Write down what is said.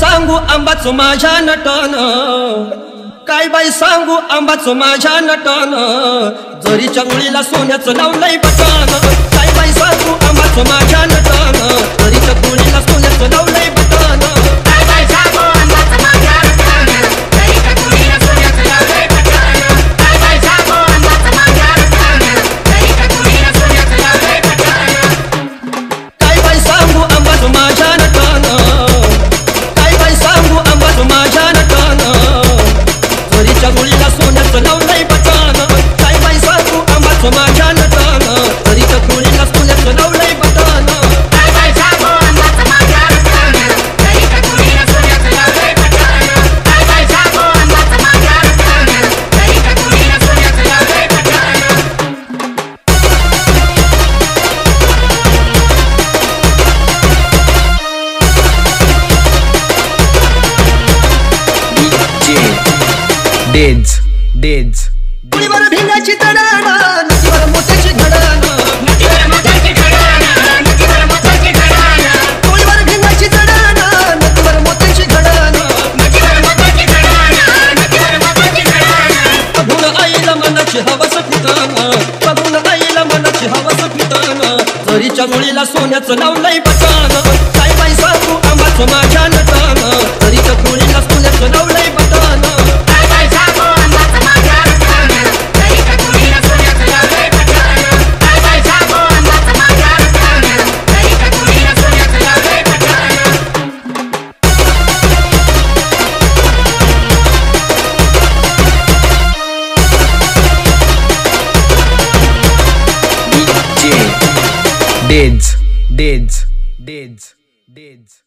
सांगू आंबाचं माझ्या नटन, काय बाई सांगू आंबाचं माझ्या नटन, जरीच्या मुळीला सोन्याचं लावलंय बटन, काय बाई सांगू आंबाचं माझ्या नटन, जरीच्या मुळीला सोन्याचं लावलंय बटन, काय बाई सांगू आंबाचं माझ्या नटन, जरीच्या मुळीला सोन्याचं लावलंय बटन, काय बाई सांगू आंबाचं माझ्या नटन, जरीच्या मुळीला सोन्याचं लावलंय बटन, काय बाई सांगू आंबाचं माझ्या नटन, काय बाई सांगू आंबाचं माझ्या नटन, जरीच्या मुळीला सोन्याचं लावलंय बटन, काय बाई सांगू आंबाचं माझ्या नटन, जरीच्या मुळीला सोन्याचं लावलंय बटन, काय बाई सांगू आंबाचं माझ्या नटन, जरीच्या मुळीला सोन्याचं लावलंय बटन, काय बाई सांगू आंबाचं माझ्या नटन, जरीच्या मुळीला सोन्याचं लावलंय बटन. Deads. मुळीवर भिंगाची तडाण, नदीवर मोत्याची घडाण, नदीवर मोत्याची घडाण, नदीवर मोत्याची घडाण, मुळीवर भिंगाची तडाण, नदीवर मोत्याची घडाण, नदीवर मोत्याची घडाण, नदीवर मोत्याची घडाण, बघून आईला मनाची हवस फिटन, बघून आईला मनाची हवस फिटन, जरीच्या मुळीला सोन्याचं लावलंय बटन, काय बाई सांगू आंबाचं माझ्या नटन, जरीच्या मुळीला सोन्याचं लावलंय बटन, काय बाई सांगू आंबाचं माझ्या नटन, जरीच्या मुळीला सोन्याचं लावलंय बटन, काय बाई सांगू आंबाचं माझ्या नटन, जरीच्या मुळीला सोन्याचं लावलंय बटन. Deads.